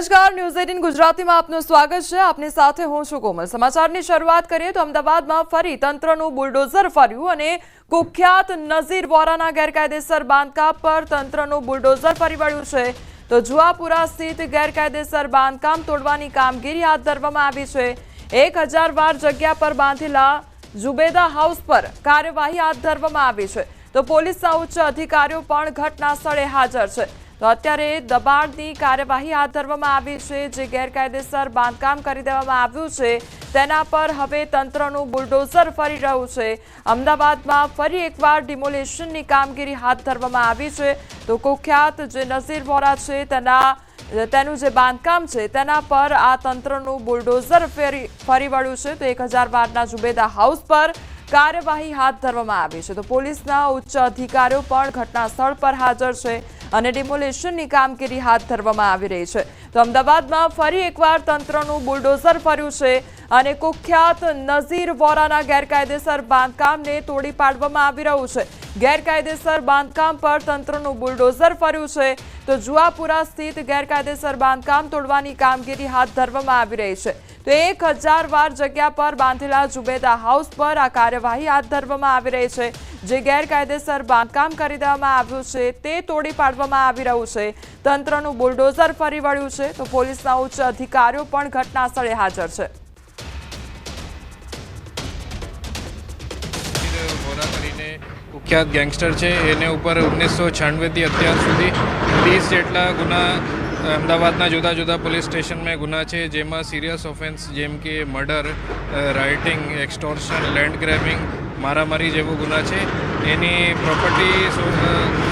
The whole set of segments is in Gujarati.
નમસ્કાર, ન્યૂઝ 18 ગુજરાતીમાં આપનું સ્વાગત છે। આપની સાથે હું છું કોમલ। સમાચારની શરૂઆત કરીએ તો અમદાવાદમાં ફરી તંત્રનું બુલડોઝર ફર્યું અને કુખ્યાત નઝીર વોરાના ગેરકાયદેસર બાંધકામ પર તંત્રનું બુલડોઝર ફરી વળ્યું છે। તો જુહાપુરા સ્થિત ગેરકાયદેસર બાંધકામ તોડવાની કામગીરી હાથ ધરવામાં આવી છે। 1000 વાર જગ્યા પર બાંધેલા ઝુબેદા હાઉસ પર કાર્યવાહી હાથ ધરવામાં આવી છે। તો પોલીસના ઉચ્ચ અધિકારીઓ પણ ઘટના સ્થળે હાજર છે। તો અત્યારે દબાણની કાર્યવાહી હાથ ધરવામાં આવી છે। જે ગેરકાયદેસર બાંધકામ કરી દેવામાં આવ્યું છે તેના પર હવે તંત્રનું બુલડોઝર ફરી રહ્યું છે। અમદાવાદમાં ફરી એકવાર ડિમોલેશનની કામગીરી હાથ ધરવામાં આવી છે। તો કુખ્યાત જે નઝીર વોરા છે તેનું જે બાંધકામ છે તેના પર આ તંત્રનું બુલડોઝર ફરી વળ્યું છે। તો 1000 વારના ઝુબેદા હાઉસ પર કાર્યવાહી હાથ ધરવામાં આવી છે। તો પોલીસના ઉચ્ચ અધિકારીઓ પણ ઘટના સ્થળ પર હાજર છે અને ડિમોલેશનની કામગીરી હાથ ધરવામાં આવી રહી છે। તો અમદાવાદમાં ફરી એકવાર તંત્રનું બુલડોઝર ફર્યું છે અને કુખ્યાત નઝીર વોરાના ગેરકાયદેસર બાંધકામને તોડી પાડવામાં આવી રહ્યું છે। ગેરકાયદેસર બાંધકામ પર તંત્રનું બુલડોઝર ફર્યું છે। તો જુહાપુરા સ્થિત ગેરકાયદેસર બાંધકામ તોડવાની કામગીરી હાથ ધરવામાં આવી રહી છે। તો 1000 વાર જગ્યા પર બાંધેલા ઝુબેદા હાઉસ પર આ કાર્યવાહી હાથ ધરવામાં આવી રહી છે। જે ગેરકાયદેસર બાંધકામ કરી દેવામાં આવ્યું છે તે તોડી પાડવામાં આવી રહ્યું છે। તંત્રનું બુલડોઝર ફરી વળ્યું છે। તો પોલીસના ઉચ્ચ અધિકારીઓ પણ ઘટના સ્થળે હાજર છે। કુખ્યાત ગેંગસ્ટર છે એને ઉપર 1996થી અત્યાર સુધી 30 જેટલા ગુના અમદાવાદના જુદા જુદા પોલીસ સ્ટેશનમાં ગુના છે। જેમાં સિરિયસ ઓફેન્સ જેમ કે murder, writing, extortion, land grabbing, મારામારી જેવો ગુના છે। એની પ્રોપર્ટી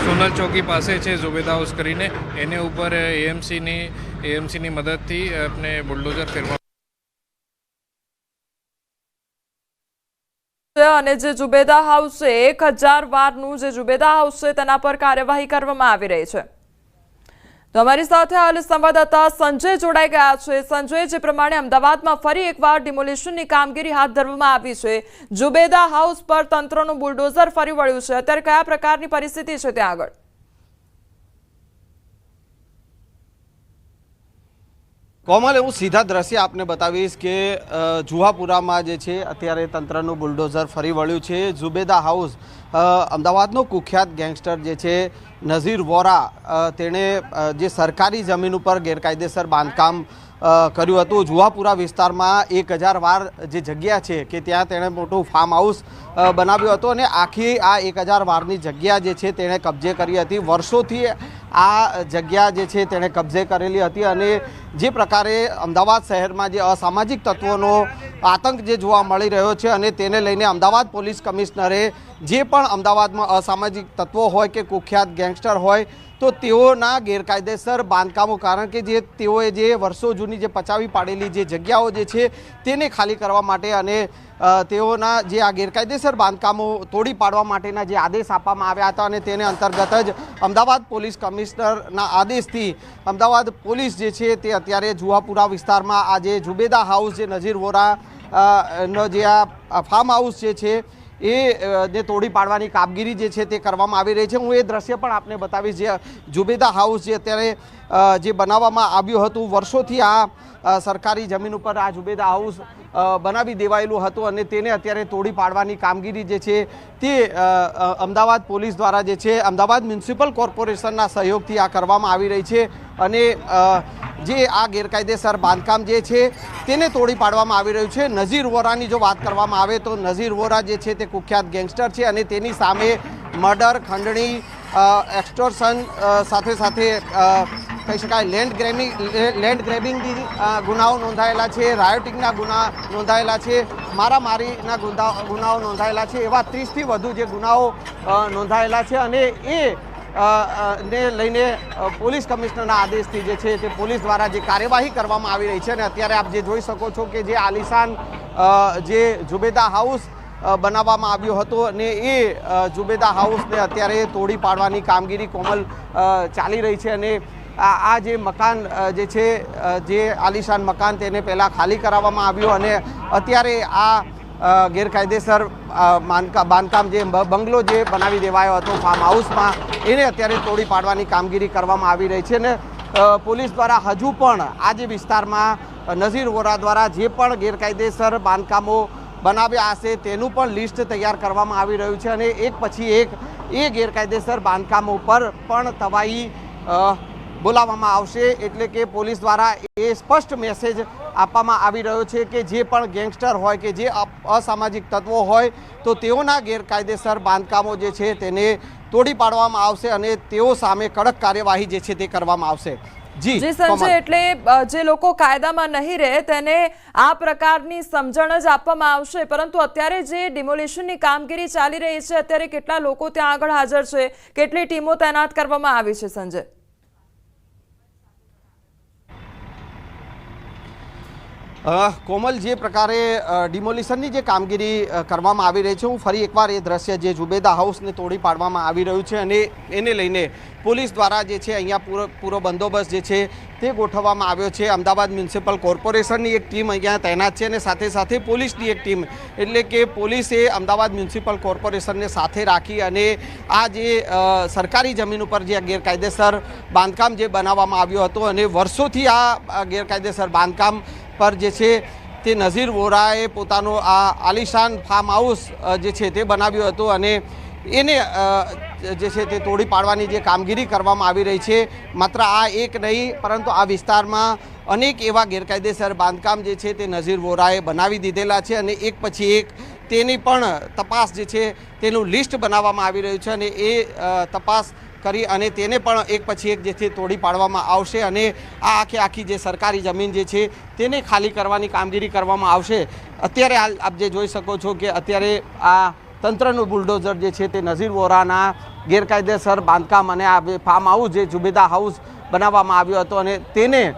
સોનલ ચોકી પાસે છે ઝુબેદા હાઉસ કરીને, એને ઉપર એએમસીની મદદથી આપણે બુલડોઝર ફેરવા અને જે ઝુબેદા હાઉસ છે 1000 વારનું જે ઝુબેદા હાઉસ છે તેના પર કાર્યવાહી કરવામાં આવી રહી છે। તો અમારી સાથે હાલ સંવાદદાતા સંજય જોડાઈ ગયા છે। સંજય, જે પ્રમાણે અમદાવાદમાં ફરી એકવાર ડિમોલેશનની કામગીરી હાથ ધરવામાં આવી છે, ઝુબેદા હાઉસ પર તંત્રનું બુલડોઝર ફરી વળ્યું છે, અત્યારે કયા પ્રકારની પરિસ્થિતિ છે ત્યાં આગળ? કોમલ, હું સીધા દ્રશ્ય આપને બતાવીશ કે જુહાપુરામાં જે છે અત્યારે તંત્રનું બુલડોઝર ફરી વળ્યું છે। ઝુબેદા હાઉસ, અમદાવાદનો કુખ્યાત ગેંગસ્ટર જે છે નઝીર વોરા, તેણે જે સરકારી જમીન ઉપર ગેરકાયદેસર બાંધકામ કર્યું હતું। જુહાપુરા વિસ્તારમાં 1000 વાર જે જગ્યા છે કે ત્યાં તેણે મોટું ફાર્મ હાઉસ બનાવ્યું હતું અને આખી આ 1000 વારની જગ્યા જે છે તેણે કબજે કરી હતી। વર્ષોથી આ જગ્યા જે છે તેણે કબજે કરેલી હતી અને જે પ્રકારે અમદાવાદ શહેરમાં જે અસામાજિક તત્વોનો આતંક જે જોવા મળી રહ્યો છે અને તેને લઈને અમદાવાદ પોલીસ કમિશનરે જે પણ અમદાવાદમાં અસામાજિક તત્વો હોય કે કુખ્યાત ગેંગસ્ટર હોય તો તેઓના ગેરકાયદેસર બાંધકામો, કારણ કે જે તેઓએ જે વર્ષો જૂની જે પચાવી પાડેલી જે જગ્યાઓ જે છે તેને ખાલી કરવા માટે અને તેઓના જે આ ગેરકાયદેસર બાંધકામો તોડી પાડવા માટેના જે આદેશ આપવામાં આવ્યા હતા અને તેને અંતર્ગત જ અમદાવાદ પોલીસ કમિશનરના આદેશથી અમદાવાદ પોલીસ જે છે તે અત્યારે જુહાપુરા વિસ્તારમાં આ જે ઝુબેદા હાઉસ, જે નઝીર વોરાનો જે આ ફાર્મ હાઉસ જે છે ને તોડી પાડવાની કામગીરી જે છે તે કરવામાં આવી રહી છે। હું એ દ્રશ્ય પણ આપને બતાવીશ, જે ઝુબેદા હાઉસ જે અત્યારે જે બનાવવામાં આવ્યું હતું, વર્ષોથી આ સરકારી જમીન ઉપર આ ઝુબેદા હાઉસ બનાવી દેવાયેલું હતું અને તેને અત્યારે તોડી પાડવાની કામગીરી જે છે તે અમદાવાદ પોલીસ દ્વારા જે છે અમદાવાદ મ્યુનિસિપલ કોર્પોરેશનના સહયોગથી આ કરવામાં આવી રહી છે અને જે આ ગેરકાયદેસર બાંધકામ જે છે તેને તોડી પાડવામાં આવી રહ્યું છે। નઝીર વોરાની જો વાત કરવામાં આવે તો નઝીર વોરા જે છે તે કુખ્યાત ગેંગસ્ટર છે અને તેની સામે મર્ડર, ખંડણી, એક્સટોર્શન, સાથે સાથે કહી શકાય લેન્ડ ગ્રેબિંગની ગુનાઓ નોંધાયેલા છે, રાયોટિંગના ગુના નોંધાયેલા છે, મારામારીના ગુનાઓ નોંધાયેલા છે, એવા 30થી વધુ જે ગુનાઓ નોંધાયેલા છે અને ને લઈને પોલીસ કમિશનરના આદેશથી જે છે તે પોલીસ દ્વારા જે કાર્યવાહી કરવામાં આવી રહી છે અને અત્યારે આપ જે જોઈ શકો છો કે જે આલિશાન જે ઝુબેદા હાઉસ બનાવવામાં આવ્યું હતું અને એ ઝુબેદા હાઉસને અત્યારે તોડી પાડવાની કામગીરી કોમલ ચાલી રહી છે અને આ જે મકાન જે છે જે આલિશાન મકાન તેને પહેલાં ખાલી કરાવવામાં આવ્યું અને અત્યારે આ ગેરકાયદેસર બાંધકામ જે બંગલો જે બનાવી દેવાયો હતો ફાર્મ હાઉસમાં એને અત્યારે તોડી પાડવાની કામગીરી કરવામાં આવી રહી છે અને પોલીસ દ્વારા હજુ પણ આ જે વિસ્તારમાં નઝીર વોરા દ્વારા જે પણ ગેરકાયદેસર બાંધકામો બનાવ્યા હશે તેનું પણ લિસ્ટ તૈયાર કરવામાં આવી રહ્યું છે અને એક પછી એક એ ગેરકાયદેસર બાંધકામો પર પણ તવાઈ બોલાવવામાં આવશે. એટલે કે પોલીસ દ્વારા એ સ્પષ્ટ મેસેજ આપવામાં આવી રહ્યો છે કે જે પણ ગેંગસ્ટર હોય કે જે અસામાજિક તત્વો હોય તો તેઓના ગેરકાયદેસર બાંધકામો જે છે તેને તોડી પાડવામાં આવશે અને તેઓ સામે કડક કાર્યવાહી જે છે તે કરવામાં આવશે. જી સંજય, એટલે જે લોકો કાયદામાં નહીં રહે તેને આ પ્રકારની સમજણ જ આપવામાં આવશે, પરંતુ અત્યારે જે ડિમોલિશનની કામગીરી ચાલી રહી છે અત્યારે કેટલા લોકો ત્યાં આગળ હાજર છે, કેટલી ટીમો તૈનાત કરવામાં આવી છે સંજય? કોમલ, જે પ્રકારે ડિમોલિશનની જે કામગીરી કરવામાં આવી રહી છે, હું ફરી એકવાર એ દ્રશ્ય જે ઝુબેદા હાઉસને તોડી પાડવામાં આવી રહ્યું છે અને એને લઈને પોલીસ દ્વારા જે છે અહીંયા પૂરો બંદોબસ્ત જે છે તે ગોઠવવામાં આવ્યો છે. અમદાવાદ મ્યુનિસિપલ કોર્પોરેશનની એક ટીમ અહીંયા તૈનાત છે અને સાથે સાથે પોલીસની એક ટીમ, એટલે કે પોલીસે અમદાવાદ મ્યુનિસિપલ કોર્પોરેશનને સાથે રાખી અને આ જે સરકારી જમીન ઉપર જે ગેરકાયદેસર બાંધકામ જે બનાવવામાં આવ્યો હતો અને વર્ષોથી આ ગેરકાયદેસર બાંધકામ પર જે છે તે નઝીર વોરાએ પોતાનો આ આલિશાન ફાર્મ હાઉસ જે છે તે બનાવ્યું હતું અને એને જે છે તે તોડી પાડવાની જે કામગીરી કરવામાં આવી રહી છે. માત્ર આ એક નહીં પરંતુ આ વિસ્તારમાં અનેક એવા ગેરકાયદેસર બાંધકામ જે છે તે નઝીર વોરાએ બનાવી દીધેલા છે અને એક પછી એક તેની પણ તપાસ જે છે તેનું લિસ્ટ બનાવવામાં આવી રહ્યું છે અને એ તપાસ કરી અને તેને પણ એક પછી એક જે છે તોડી પાડવામાં આવશે અને આ આખી જે સરકારી જમીન જે છે તેને ખાલી કરવાની કામગીરી કરવામાં આવશે. અત્યારે હાલ આપ જે જોઈ શકો છો કે અત્યારે આ તંત્રનું બુલડોઝર જે છે તે નઝીર વોરાના ગેરકાયદેસર બાંધકામ અને આ ફાર્મ હાઉસ જે ઝુબેદા હાઉસ બનાવવામાં આવ્યો હતો અને તેને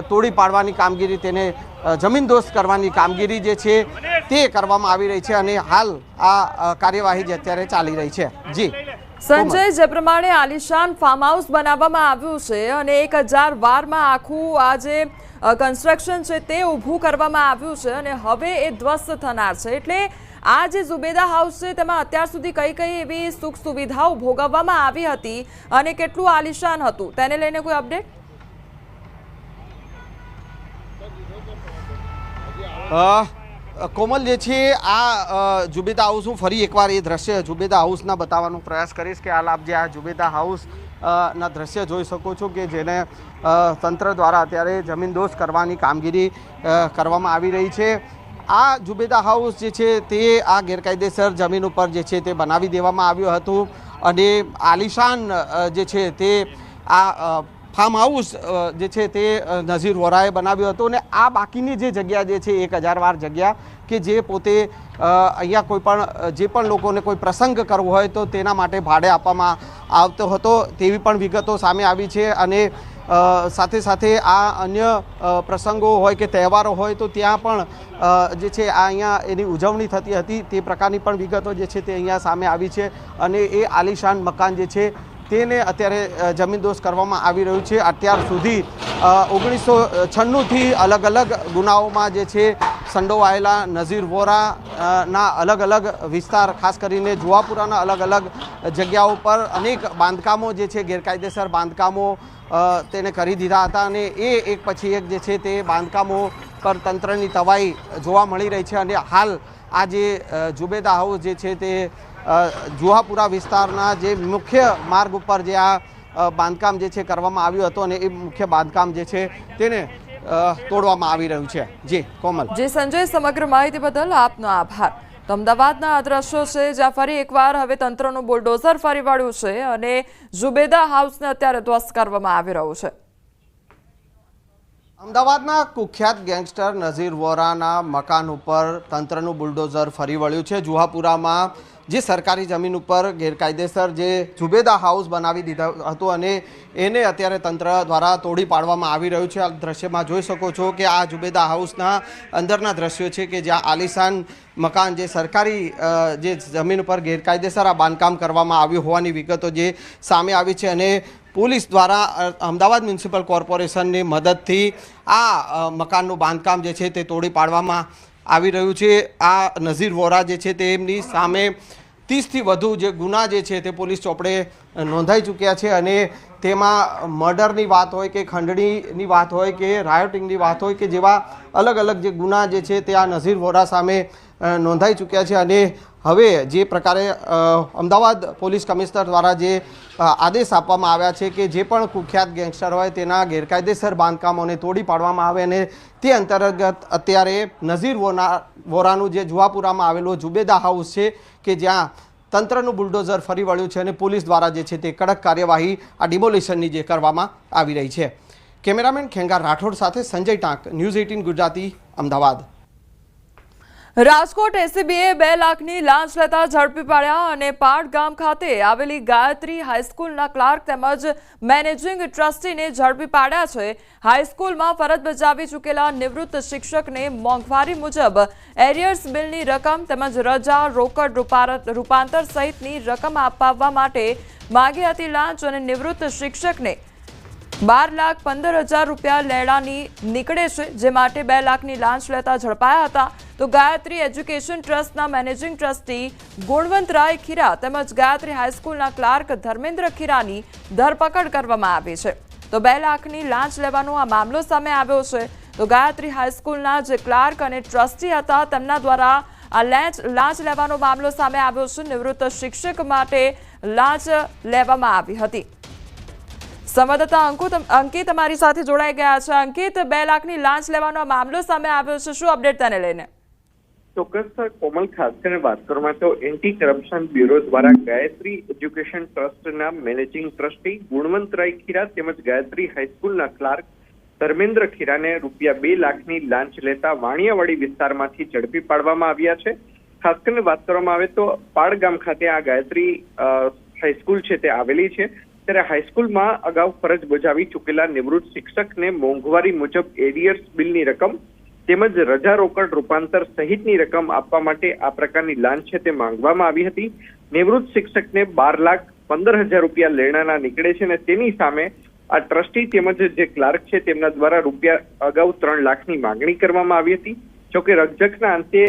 તોડી પાડવાની કામગીરી, તેને જમીનદોસ્ત કરવાની કામગીરી જે છે તે કરવામાં આવી રહી છે અને હાલ આ કાર્યવાહી જે અત્યારે ચાલી રહી છે. જી સંજય, જે પ્રમાણે આલિશાન ફાર્મ હાઉસ બનાવવામાં આવ્યું છે અને 1000 વારમાં આખું આ જે કન્સ્ટ્રક્શન છે તે ઊભું કરવામાં આવ્યું છે અને હવે એ ધ્વસ્ત થનાર છે, એટલે આ જે ઝુબેદા હાઉસ છે તેમાં અત્યાર સુધી કઈ કઈ એવી સુખ સુવિધાઓ ભોગવવામાં આવી હતી અને કેટલું આલિશાન હતું તેને લઈને કોઈ અપડેટ? કોમલ, જે છે આ ઝુબેદા હાઉસ, હું ફરી એકવાર એ દ્રશ્ય ઝુબેદા હાઉસના બતાવવાનો પ્રયાસ કરીશ કે હાલ આપ જે આ ઝુબેદા હાઉસ ના દ્રશ્ય જોઈ શકો છો કે જેને તંત્ર દ્વારા અત્યારે જમીનદોસ્ત કરવાની કામગીરી કરવામાં આવી રહી છે. આ ઝુબેદા હાઉસ જે છે તે આ ગેરકાયદેસર જમીન ઉપર જે છે તે બનાવી દેવામાં આવ્યું હતું અને આલિશાન જે છે તે આ ફાર્મ હાઉસ જે છે તે નઝીર વોરાએ બનાવ્યું હતું અને આ બાકીની જે જગ્યા જે છે 1000 વાર જગ્યા કે જે પોતે અહીંયા કોઈ પણ જે પણ લોકોને કોઈ પ્રસંગ કરવો હોય તો તેના માટે ભાડે આપવામાં આવતો હતો તેવી પણ વિગતો સામે આવી છે અને સાથે સાથે આ અન્ય પ્રસંગો હોય કે તહેવારો હોય તો ત્યાં પણ જે છે આ અહીંયા એની ઉજવણી થતી હતી તે પ્રકારની પણ વિગતો જે છે તે અહીંયા સામે આવી છે અને એ આલિશાન મકાન જે છે તેને અત્યારે જમીનદોસ્ત કરવામાં આવી રહ્યું છે. અત્યાર સુધી 1996થી અલગ અલગ ગુનાઓમાં જે છે સંડોવાયેલા નઝીર વોરાના અલગ અલગ વિસ્તાર, ખાસ કરીને જુહાપુરાના અલગ અલગ જગ્યાઓ પર અનેક બાંધકામો જે છે ગેરકાયદેસર બાંધકામો તેને કરી દીધા હતા અને એ એક પછી એક જે છે તે બાંધકામો પર તંત્રની તવાઈ જોવા મળી રહી છે અને હાલ આ જે ઝુબેદા હાઉસ જે છે તે જુહાપુરા વિસ્તારના જે મુખ્ય માર્ગ ઉપર જે આ બાંધકામ જે છે કરવામાં આવ્યું હતું અને એ મુખ્ય બાંધકામ જે છે તેને તોડવામાં આવી રહ્યું છે. જી કોમલ. જી સંજય, સમગ્ર માહિતી બદલ આપનો આભાર. તો અમદાવાદના આ દ્રશ્યો છે જ્યાં ફરી એકવાર હવે તંત્રનું બુલડોઝર ફરી વળ્યું છે અને ઝુબેદા હાઉસને અત્યારે ધ્વસ્ત કરવામાં આવી રહ્યું છે. અમદાવાદના કુખ્યાત ગેંગસ્ટર નઝીર વોરાના મકાન ઉપર તંત્રનું બુલડોઝર ફરી વળ્યું છે. જુહાપુરામાં જે સરકારી જમીન ઉપર ગેરકાયદેસર જે ઝુબેદા હાઉસ બનાવી દીધું હતું અને એને અત્યારે તંત્ર દ્વારા તોડી પાડવામાં આવી રહ્યું છે. આ દ્રશ્યમાં જોઈ શકો છો કે આ ઝુબેદા હાઉસના અંદરના દ્રશ્યો છે કે જ્યાં આલિશાન મકાન જે સરકારી જે જમીન ઉપર ગેરકાયદેસર આ બાંધકામ કરવામાં આવ્યું હોવાની વિગતો જે સામે આવી છે અને પોલીસ દ્વારા અમદાવાદ મ્યુનિસિપલ કોર્પોરેશનની મદદથી આ મકાનનું બાંધકામ જે છે તે તોડી પાડવામાં આવી રહ્યું છે. આ નઝીર વોરા જે છે તેમની સામે 30થી વધુ જે ગુના જે છે તે પોલીસ ચોપડે નોંધાઈ ચૂક્યા છે અને તેમાં મર્ડરની વાત હોય કે ખંડણીની વાત હોય કે રાયોટિંગની વાત હોય કે જેવા અલગ અલગ જે ગુના જે છે તે આ નઝીર વોરા સામે નોંધાઈ ચૂક્યા છે અને હવે જે પ્રકારે અમદાવાદ પોલીસ કમિશનર દ્વારા જે આદેશ આપવામાં આવ્યા છે કે જે પણ કુખ્યાત ગેંગસ્ટર હોય તેના ગેરકાયદેસર બાંધકામોને તોડી પાડવામાં આવે અને તે અંતર્ગત અત્યારે નઝીર વોરાનું જે જુહાપુરામાં આવેલું ઝુબેદા હાઉસ છે કે જ્યાં તંત્રનું બુલડોઝર ફરી વળ્યું છે અને પોલીસ દ્વારા જે છે તે કડક કાર્યવાહી આ ડિમોલિશનની જે કરવામાં આવી રહી છે. કેમેરામેન ખેંગાર રાઠોડ સાથે સંજય ટાંક, ન્યૂઝ 18 ગુજરાતી, અમદાવાદ. રાજકોટ એસીબીએ 2 લાખની લાંચ લેતા ઝડપી પાડ્યા અને પાડ ગામ ખાતે આવેલી ગાયત્રી હાઈસ્કૂલના ક્લાર્ક તેમજ મેનેજિંગ ટ્રસ્ટીને ઝડપી પાડ્યા છે. હાઈસ્કૂલમાં ફરજ બજાવી ચૂકેલા નિવૃત્ત શિક્ષકને મોંઘવારી મુજબ એરિયર્સ બિલની રકમ તેમજ રજા, રોકડ રૂપાંતર સહિતની રકમ અપાવવા માટે માંગી હતી લાંચ અને નિવૃત્ત શિક્ષકને 12,15,000 રૂપિયા લેણાની નીકળે છે, જે માટે 2 લાખની લાંચ લેતા ઝડપાયા હતા. તો ગાયત્રી એજ્યુકેશન ટ્રસ્ટના મેનેજિંગ ટ્રસ્ટી ગુણવંતરાય ખીરા તેમજ ગાયત્રી હાઈસ્કૂલના ક્લાર્ક ધર્મેન્દ્ર ખીરાની ધરપકડ કરવામાં આવી છે. તો 2 લાખની લાંચ લેવાનો આ મામલો સામે આવ્યો છે. તો ગાયત્રી હાઈસ્કૂલના જે ક્લાર્ક અને ટ્રસ્ટી હતા તેમના દ્વારા આ લાંચ લેવાનો મામલો સામે આવ્યો છે. નિવૃત્ત શિક્ષક માટે લાંચ લેવામાં આવી હતી. સંવાદદાતા અંકિત અમારી સાથે જોડાઈ ગયા છે. અંકિત, 2 લાખની લાંચ લેવાનો મામલો સામે આવ્યો છે, શું અપડેટ તેને લઈને? ચોક્કસ કોમલ, ખાસ કરીને વાત કરવામાં તો એન્ટી કરપ્શન બ્યુરો દ્વારા ગાયત્રી એજ્યુકેશન ટ્રસ્ટના મેનેજિંગ ટ્રસ્ટી ગુણવંતરાય ખીરા તેમજ ગાયત્રી હાઈસ્કૂલના ક્લાર્ક ધર્મેન્દ્ર ખીરાને રૂપિયા 2 લાખની લાંચ લેતા વાણિયાવાડી વિસ્તારમાંથી ઝડપી પાડવામાં આવ્યા છે. ખાસ કરીને વાત કરવામાં આવે તો પાડ ગામ ખાતે આ ગાયત્રી હાઈસ્કૂલ છે તે આવેલી છે. ત્યારે હાઈસ્કૂલમાં અગાઉ ફરજ બજાવી ચૂકેલા નિવૃત્ત શિક્ષકને મોંઘવારી મુજબ એરિયર્સ બિલની રકમ તેમજ રજા, રોકડ રૂપાંતર સહિતની રકમ આપવા માટે આ પ્રકારની લાંચ છે તે માંગવામાં આવી હતી. નિવૃત્ત શિક્ષકને 12,15,000 રૂપિયા લેણાના નીકળે છે અને તેની સામે આ ટ્રસ્ટી તેમજ જે ક્લાર્ક છે તેમના દ્વારા રૂપિયા અગાઉ 3 લાખની માંગણી કરવામાં આવી હતી. જોકે રકઝકના અંતે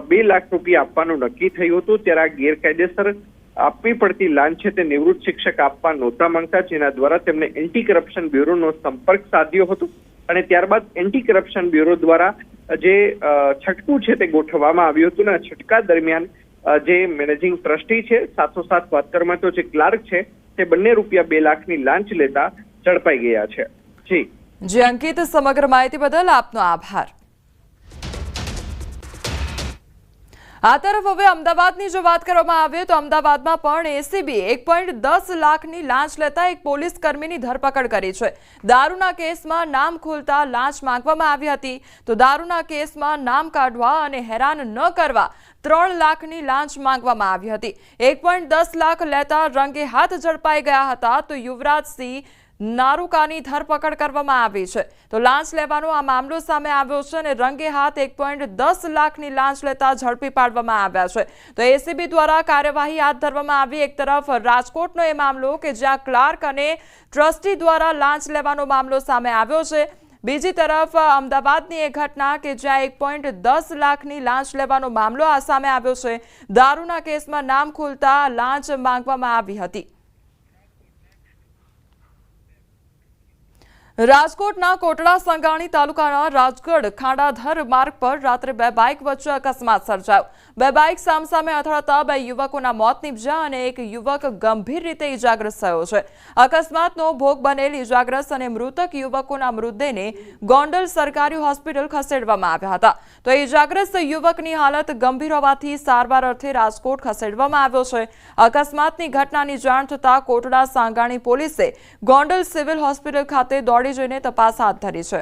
2 લાખ રૂપિયા આપવાનું નક્કી થયું હતું. ત્યારે આ ગેરકાયદેસર આપવી પડતી લાંચ છે તે નિવૃત્ત શિક્ષક આપવા નહોતા માંગતા, જેના દ્વારા તેમને એન્ટી કરપ્શન બ્યુરોનો સંપર્ક સાધ્યો હતો અને ત્યારબાદ એન્ટી કરપ્શન બ્યુરો દ્વારા જે છટકું છે તે ગોઠવવામાં આવ્યું હતું અને છટકા દરમિયાન જે મેનેજિંગ ટ્રસ્ટી છે સાથોસાથ વાત કરવામાં તો જે ક્લાર્ક છે તે બંને રૂપિયા 2 લાખની લાંચ લેતા ઝડપાઈ ગયા છે. જી અંકિત, સમગ્ર માહિતી બદલ આપનો આભાર. આ તરફ હવે અમદાવાદની જો વાત કરવામાં આવે તો અમદાવાદમાં પણ એસીબીએ 1.10 લાખની લાંચ લેતા એક પોલીસ કર્મીની ધરપકડ કરી છે. દારૂના કેસમાં નામ ખોલતા લાંચ માંગવામાં આવી હતી. તો દારૂના કેસમાં નામ કાઢવા અને હેરાન ન કરવા 3 લાખની લાંચ માંગવામાં આવી હતી. 1.10 લાખ લેતા રંગે હાથ ઝડપાઈ ગયા હતા. તો યુવરાજસિંહ નારુકાની ધરપકડ કરવામાં આવી છે. તો લાંચ લેવાનો આ મામલો સામે આવ્યો છે અને રંગે હાથ 1.10 લાખની લાંચ લેતા ઝડપી પાડવામાં આવ્યા છે. તો એસીબી દ્વારા કાર્યવાહી હાથ ધરવામાં આવી. એક તરફ રાજકોટનો એ મામલો કે જ્યાં ક્લાર્ક અને ટ્રસ્ટી દ્વારા લાંચ લેવાનો મામલો સામે આવ્યો છે. બીજી તરફ અમદાવાદની એ ઘટના કે જ્યાં 1.10 લાખની લાંચ લેવાનો મામલો આ સામે આવ્યો છે. દારૂના કેસમાં નામ ખોલતા લાંચ માંગવામાં આવી હતી. રાજકોટના કોટડા સંગાણી તાલુકાના રાજગઢ ખાંડાધર માર્ગ પર રાત્રે 2 બાઇક વચ્ચે અકસ્માત સર્જાયો. 2 બાઇક સામસામે અથડાતા 2 યુવકોના મોત નીપજ્યા અને એક યુવક ગંભીર રીતે ઇજાગ્રસ્ત થયો છે. અકસ્માતનો ભોગ બનેલ ઇજાગ્રસ્ત અને મૃતક યુવકોના મૃતદેહને ગોંડલ સરકારી હોસ્પિટલ ખસેડવામાં આવ્યા હતા. તો ઇજાગ્રસ્ત યુવકની હાલત ગંભીર હોવાથી સારવાર અર્થે રાજકોટ ખસેડવામાં આવ્યો છે. અકસ્માતની ઘટનાની જાણ થતાં કોટડા સાંગાણી પોલીસે ગોંડલ સિવિલ હોસ્પિટલ ખાતે દોડી જઈને તપાસ હાથ ધરી છે.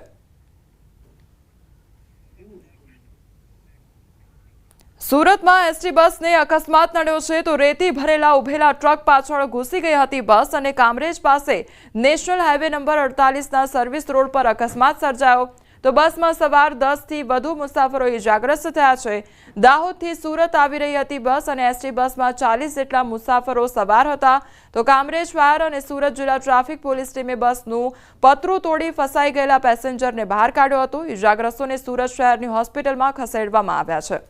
સુરતમાં એસટી બસને અકસ્માત નડ્યો છે. તો રેતી ભરેલા ઉભેલા ટ્રક પાછળ ઘૂસી ગઈ હતી બસ અને કામરેજ પાસે નેશનલ હાઈવે નંબર 48ના સર્વિસ રોડ પર અકસ્માત સર્જાયો. તો બસમાં સવાર 10 થી વધુ મુસાફરો ઇજાગ્રસ્ત થયા છે. દાહોદથી સુરત આવી રહી હતી બસ અને એસટી બસમાં 40 જેટલા મુસાફરો સવાર હતા. તો કામરેજ ફાયર અને સુરત જિલ્લા ટ્રાફિક પોલીસ ટીમે બસનું પતરું તોડી ફસાઈ ગયેલા પેસેન્જરને બહાર કાઢ્યો હતો. ઇજાગ્રસ્તોને સુરત શહેરની હોસ્પિટલમાં ખસેડવામાં આવ્યા છે.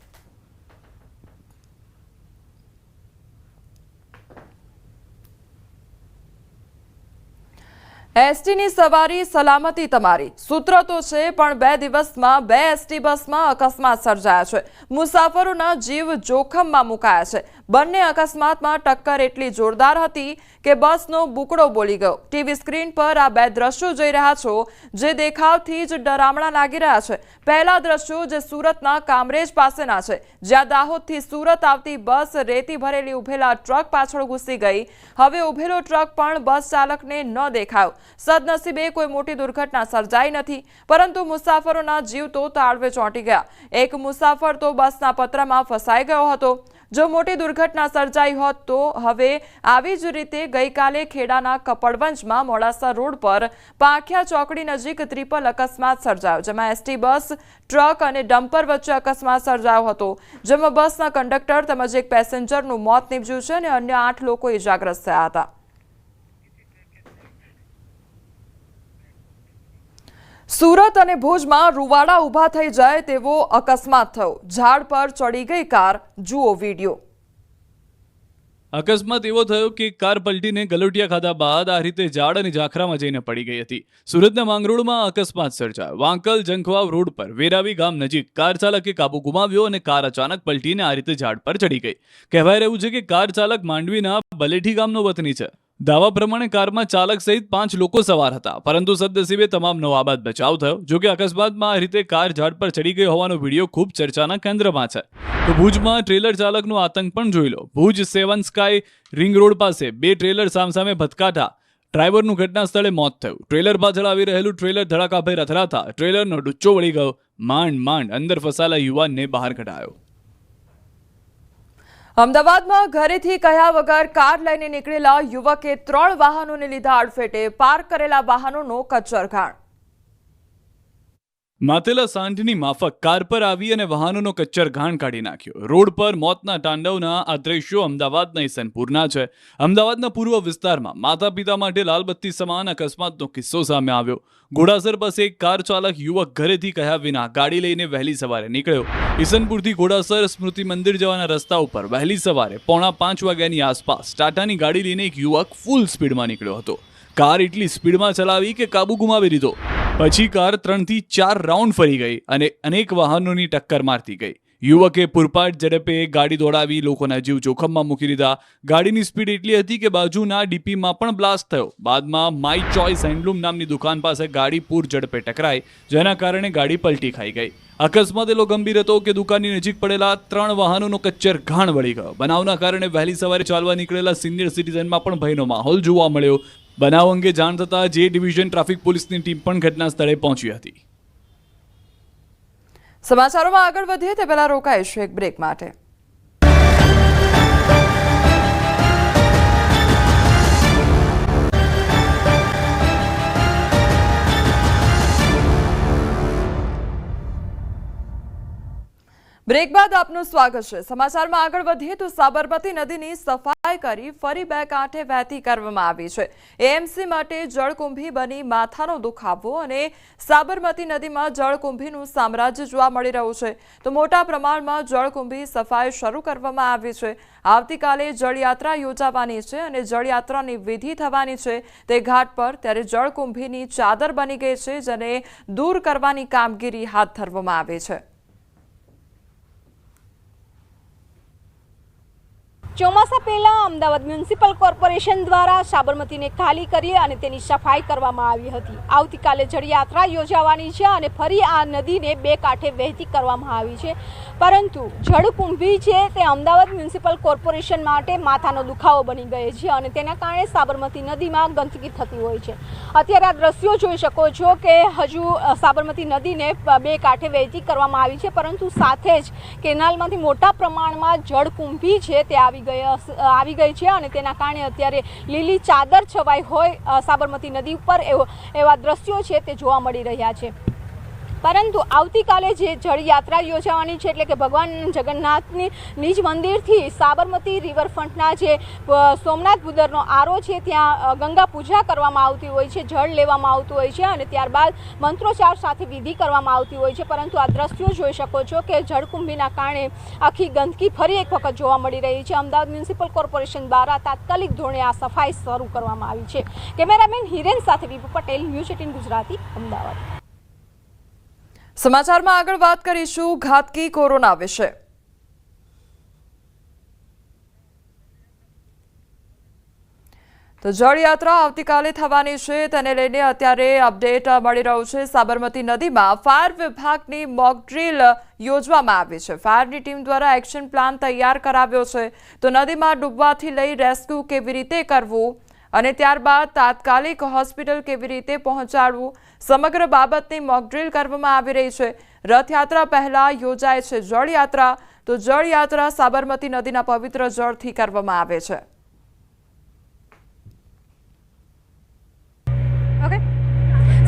એસટીની સવારી સલામતી તમારી સૂત્ર તો છે, પણ 2 દિવસમાં 2 એસટી બસમાં અકસ્માત સર્જાયા છે. મુસાફરોના જીવ જોખમમાં મુકાયા છે. બંને અકસ્માતમાં ટક્કર એટલી જોરદાર હતી કે બસનો બુકડો બોલી ગયો. ટીવી સ્ક્રીન પર આ 2 દ્રશ્યો જોઈ રહ્યા છો, જે દેખાવથી જ ડરામણા લાગી રહ્યા છે. પહેલા દ્રશ્યો જે સુરતના કામરેજ પાસેના છે, જ્યાં દાહોદથી સુરત આવતી બસ રેતી ભરેલી ઉભેલા ટ્રક પાછળ ઘૂસી ગઈ. હવે ઉભેલો ટ્રક પણ બસ ચાલકને ન દેખાયો. સદનસીબે કોઈ મોટી દુર્ઘટના સર્જાઈ નથી, પરંતુ મુસાફરોના જીવ તો તાળવે ચોંટી ગયા. એક મુસાફર તો બસના પતરામાં ફસાઈ ગયો હતો. જો મોટી દુર્ઘટના સર્જાઈ હોત તો હવે આવી જ રીતે ગઈકાલે ખેડાના કપડવંજમાં મોડાસા રોડ પર પાંખિયા ચોકડી નજીક ટ્રિપલ અકસ્માત સર્જાયો, જેમાં એસટી બસ, ટ્રક અને ડમ્પર વચ્ચે અકસ્માત સર્જાયો હતો, જેમાં બસના કંડક્ટર તેમજ એક પેસેન્જરનું મોત નીપજ્યું છે અને અન્ય 8 લોકો ઇજાગ્રસ્ત થયા હતા. સુરત અને ભુજમાં રૂવાડા ઊભા થઈ જાય તેવો અકસ્માત થયો. ઝાડ પર ચડી ગઈ કાર. જુઓ વિડીયો. અકસ્માત એવો થયો કે કાર પલટીને ગલોટિયા ખાધા બાદ આ રીતે ઝાડ અને ઝાખરામાં જઈને પડી ગઈ હતી. સુરતના માંગરોળમાં અકસ્માત સર્જાયો. વાંકલ જંખવાવ રોડ પર વેરાવી ગામ નજીક કાર ચાલકે કાબુ ગુમાવ્યો અને કાર અચાનક પલટીને આ રીતે ઝાડ પર ચડી ગઈ. કહેવાય રહ્યું છે કે કાર ચાલક માંડવીના બલેઠી ગામનો વતની છે. દાવા પ્રમાણે કારમાં ચાલક સહિત 5 લોકો સવાર હતા, પરંતુ સદનસીબે તમામનો આબાદ બચાવ થયો. જોકે અકસ્માતમાં આ રીતે કાર ઝાડ પર ચડી ગઈ હોવાનો વિડીયો ખૂબ ચર્ચાના કેન્દ્રમાં છે. તો ભુજમાં ટ્રેલર ચાલકનો આતંક પણ જોઈ લો. ભુજ 7 સ્કાય રિંગ રોડ પાસે 2 ટ્રેલર સામસામે ભટકાતા ડ્રાઈવરનું ઘટના સ્થળે મોત થયું. ટ્રેલર પાછળ આવી રહેલું ટ્રેલર ધડાકાભેર અથડાતા ટ્રેલરનો ડુચ્ચો વળી ગયો. માંડ અંદર ફસાયેલા યુવાનને બહાર કઢાયો. અમદાવાદમાં ઘરેથી કહ્યા વગર કાર લઈને નીકળેલા યુવકે 3 વાહનોને લીધા અડફેટે. પાર્ક કરેલા વાહનોનો કચ્ચરઘાણ. માતેલા સાંઢની માફક કાર પર આવી અને વાહનોનો કચ્ચરઘાણ કાઢી નાખ્યો. રોડ પર મોતના તાંડવના આ દ્રશ્યો અમદાવાદના ઈસનપુરના છે. અમદાવાદના પૂર્વ વિસ્તારમાં માતા પિતા માટે લાલબત્તી સમાન અકસ્માતનો કિસ્સો સામે આવ્યો. ઘોડાસર પાસે એક કાર ચાલક યુવક ઘરેથી કહ્યા વિના ગાડી લઈને વહેલી સવારે નીકળ્યો. ઈસનપુરથી ઘોડાસર સ્મૃતિ મંદિર જવાના રસ્તા ઉપર વહેલી સવારે 4:45 વાગ્યાની આસપાસ ટાટાની ગાડી લઈને એક યુવક ફૂલ સ્પીડમાં નીકળ્યો હતો. કાર એટલી સ્પીડમાં ચલાવી કે કાબુ ગુમાવી દીધો. પછી કાર 3 થી 4 રાઉન્ડ ફરી ગઈ અને અનેક વાહનોની ટક્કર મારતી ગઈ. યુવકે પૂરપાટ ઝડપે ગાડી દોડાવી લોકોના જીવ જોખમમાં મૂકી દીધા. ગાડીની સ્પીડ એટલી હતી કે બાજુના ડીપીમાં પણ બ્લાસ્ટ થયો. બાદમાં માય ચોઇસ હેન્ડલૂમ નામની દુકાન પાસે ગાડી પૂર ઝડપે ટકરાઈ, જેના કારણે ગાડી પલટી ખાઈ ગઈ. અકસ્માત એટલો ગંભીર હતો કે દુકાનની નજીક પડેલા 3 વાહનોનો કચ્ચરઘાણ વળી ગયો. બનાવના કારણે વહેલી સવારે ચાલવા નીકળેલા સિનિયર સિટીઝનમાં પણ ભયનો માહોલ જોવા મળ્યો. બનાવ અંગે જાણ થતાં જે ડિવિઝન ટ્રાફિક પોલીસની ટીમ પણ ઘટના સ્થળે પહોંચી હતી. સમાચારોમાં આગળ વધીએ તે પહેલા રોકાઈશું એક બ્રેક માટે. બ્રેક બાદ આપનું સ્વાગત છે. સમાચારમાં આગળ વધીએ તો સાબરમતી નદીની સફાઈ કરી ફરી 2 કાંઠે વહેતી કરવામાં આવી છે. એએમસી માટે જળકુંભી બની માથાનો દુખાવો અને સાબરમતી નદીમાં જળકુંભીનું સામ્રાજ્ય જોવા મળી રહ્યું છે. તો મોટા પ્રમાણમાં જળકુંભી સફાઈ શરૂ કરવામાં આવી છે. આવતીકાલે જળયાત્રા યોજાવાની છે અને જળયાત્રાની વિધિ થવાની છે તે ઘાટ પર. ત્યારે જળકુંભીની ચાદર બની ગઈ છે, જેને દૂર કરવાની કામગીરી હાથ ધરવામાં આવી છે. ચોમાસા પહેલા અમદાવાદ મ્યુનિસિપલ કોર્પોરેશન દ્વારા સાબરમતીને ખાલી કરી અને તેની સફાઈ કરવામાં આવી હતી. આવતીકાલે જળયાત્રા યોજાવાની છે અને ફરી આ નદીને 2 કાંઠે વહેતી કરવામાં આવી છે. પરંતુ જળકુંભી છે તે અમદાવાદ મ્યુનિસિપલ કોર્પોરેશન માટે માથાનો દુખાવો બની ગઈ છે અને તેના કારણે સાબરમતી નદીમાં ગંદકી થતી હોય છે. અત્યારે આ દ્રશ્યો જોઈ શકો છો કે હજુ સાબરમતી નદીને 2 કાંઠે વહેતી કરવામાં આવી છે, પરંતુ સાથે જ કેનાલમાંથી મોટા પ્રમાણમાં જળકુંભી છે તે આવી ગઈ છે અને તેના કારણે અત્યારે લીલી ચાદર છવાઈ હોય સાબરમતી નદી ઉપર એવા દ્રશ્યો છે તે જોવા મળી રહ્યા છે. પરંતુ આવતીકાલે જે જળયાત્રા યોજાવાની છે, એટલે કે ભગવાન જગન્નાથની નિજ મંદિરથી સાબરમતી રિવરફ્રન્ટના જે સોમનાથ બુદરનો આરો છે ત્યાં ગંગા પૂજા કરવામાં આવતી હોય છે, જળ લેવામાં આવતું હોય છે અને ત્યારબાદ મંત્રોચ્ચાર સાથે વિધિ કરવામાં આવતી હોય છે. પરંતુ આ દ્રશ્યો જોઈ શકો છો કે જળકુંભીના કારણે આખી ગંદકી ફરી એક વખત જોવા મળી રહી છે. અમદાવાદ મ્યુનિસિપલ કોર્પોરેશન દ્વારા તાત્કાલિક ધોરણે આ સફાઈ શરૂ કરવામાં આવી છે. કેમેરામેન હિરેન સાથે વિપુ પટેલ, ન્યૂઝ 18 ગુજરાતી, અમદાવાદ. સમાચારમાં આગળ વાત કરીશું ઘાતકી કોરોના વિશે. તો જળયાત્રા આવતીકાલે થવાની છે, તેને લઈને અત્યારે અપડેટ મળી રહ્યું છે. સાબરમતી નદીમાં ફાયર વિભાગની મોક ડ્રીલ યોજવામાં આવી છે. ફાયરની ટીમ દ્વારા એક્શન પ્લાન તૈયાર કરાવ્યો છે. તો નદીમાં ડૂબવાથી લઈ રેસ્ક્યુ કેવી રીતે કરવું અને ત્યારબાદ તાત્કાલિક હોસ્પિટલ કેવી રીતે પહોંચાડવું, સમગ્ર બાબતની મોક ડ્રીલ કરવામાં આવી રહી છે. રથયાત્રા પહેલા યોજાય છે જળયાત્રા. તો જળયાત્રા સાબરમતી નદીના પવિત્ર જળથી કરવામાં આવે છે.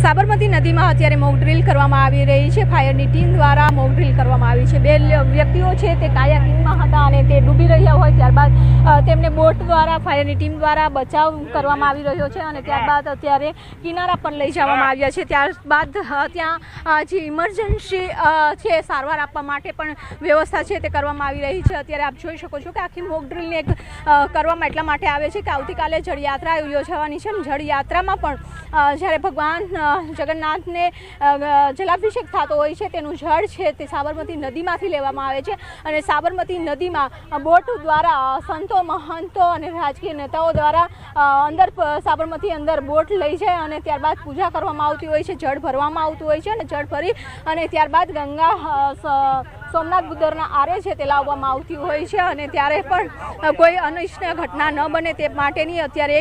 સાબરમતી નદીમાં અત્યારે મોક ડ્રીલ કરવામાં આવી રહી છે. ફાયરની ટીમ દ્વારા મોક ડ્રીલ કરવામાં આવી છે. 2 વ્યક્તિઓ છે તે કાયાકિંગમાં હતા અને તે ડૂબી રહ્યા હોય ત્યારબાદ તેમને બોટ દ્વારા ફાયરની ટીમ દ્વારા બચાવ કરવામાં આવી રહ્યો છે અને ત્યારબાદ અત્યારે કિનારા પર લઈ જવામાં આવ્યા છે. ત્યારબાદ ત્યાં જે ઇમરજન્સી છે સારવાર આપવા માટે પણ વ્યવસ્થા છે તે કરવામાં આવી રહી છે. અત્યારે આપ જોઈ શકો છો કે આખી મોક ડ્રીલને એક કરવામાં એટલા માટે આવે છે કે આવતીકાલે જળયાત્રા યોજાવાની છે. જળયાત્રામાં પણ જ્યારે ભગવાન જગન્નાથને જલાભિષેક થતો હોય છે તેનું જળ છે તે સાબરમતી નદીમાંથી લેવામાં આવે છે અને સાબરમતી નદીમાં બોટ દ્વારા સંતો, મહંતો અને રાજકીય નેતાઓ દ્વારા અંદર સાબરમતી અંદર બોટ લઈ જાય અને ત્યારબાદ પૂજા કરવામાં આવતી હોય છે, જળ ભરવામાં આવતું હોય છે અને જળ ભરી અને ત્યારબાદ ગંગા સોમનાથ બુદરના આરે છે તે લાવવામાં આવતી હોય છે અને ત્યારે પણ કોઈ અનિચ્છનીય ઘટના ન બને તે માટેની અત્યારે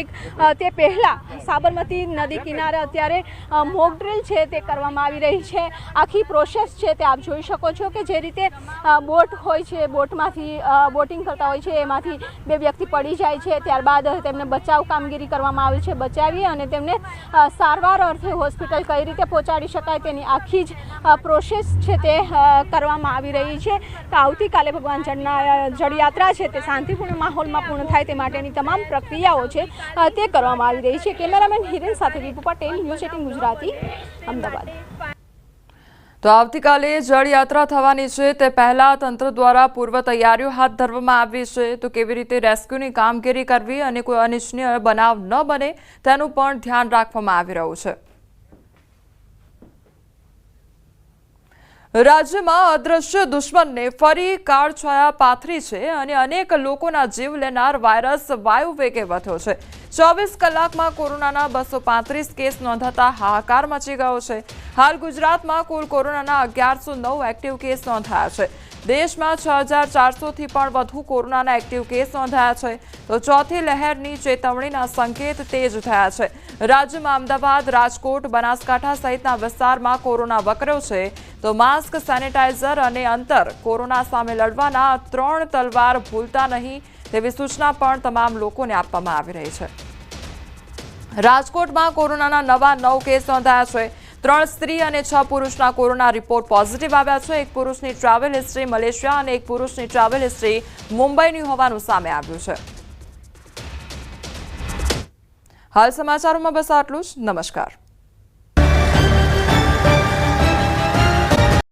તે પહેલાં સાબરમતી નદી કિનારે અત્યારે મોક ડ્રીલ છે તે કરવામાં આવી રહી છે. આખી પ્રોસેસ છે તે આપ જોઈ શકો છો કે જે રીતે બોટ હોય છે, બોટમાંથી બોટિંગ કરતા હોય છે, એમાંથી 2 વ્યક્તિ પડી જાય છે. ત્યારબાદ તેમને બચાવ કામગીરી કરવામાં આવે છે. બચાવી અને તેમને સારવાર અર્થે હોસ્પિટલ કઈ રીતે પહોંચાડી શકાય તેની આખી જ પ્રોસેસ છે તે કરવામાં આવી રહી છે. તો આવતીકાલે ભગવાન જળયાત્રા છે તે શાંતિપૂર્ણ માહોલમાં પૂર્ણ થાય તે માટેની તમામ પ્રક્રિયાઓ છે તે કરવામાં આવી રહી છે. કેમેરામેન હિરેન સાથે વિપુ પટેલ, ન્યૂઝ 18 ગુજરાતી, અમદાવાદ. તો આવતીકાલે જળયાત્રા થવાની છે તે પહેલા તંત્ર દ્વારા પૂર્વ તૈયારીઓ હાથ ધરવામાં આવી છે. તો કેવી રીતે રેસ્ક્યુની કામગીરી કરવી અને કોઈ અનિચ્છનીય બનાવ ન બને તેનું પણ ધ્યાન રાખવામાં આવી રહ્યું છે. રાજ્યમાં અદ્રશ્ય દુશ્મનને ફરી કાળછાયા પાથરી છે અને અનેક લોકોના જીવ લેનાર વાયરસ વાયુ વેગે વધ્યો છે. 24 કલાકમાં કોરોનાના 235 કેસ નોંધાતા હાહાકાર મચી ગયો છે. હાલ ગુજરાતમાં કુલ કોરોનાના 1109 એક્ટિવ કેસ નોંધાયા છે. દેશમાં 6400થી પણ વધુ કોરોનાના એક્ટિવ કેસ નોંધાયા છે. તો ચોથી લહેરની ચેતવણીના સંકેત તેજ થયા છે. રાજ્યમાં અમદાવાદ, રાજકોટ, બનાસકાંઠા સહિતના વિસ્તારમાં કોરોના વકર્યો છે. તો માસ્ક, સેનિટાઈઝર અને અંતર, કોરોના સામે લડવાના 3 તલવાર ભૂલતા નહીં તેવી સૂચના પણ તમામ લોકોને આપવામાં આવી રહી છે. રાજકોટમાં કોરોનાના નવા 9 કેસ નોંધાયા છે. 3 સ્ત્રી અને 6 પુરુષના કોરોના રિપોર્ટ પોઝિટિવ આવ્યા છે. એક પુરુષની ટ્રાવેલ હિસ્ટ્રી મલેશિયા અને એક પુરુષની ટ્રાવેલ હિસ્ટ્રી મુંબઈની હોવાનું સામે આવ્યું છે. હાલ સમાચારોમાં બસ આટલું જ. નમસ્કાર.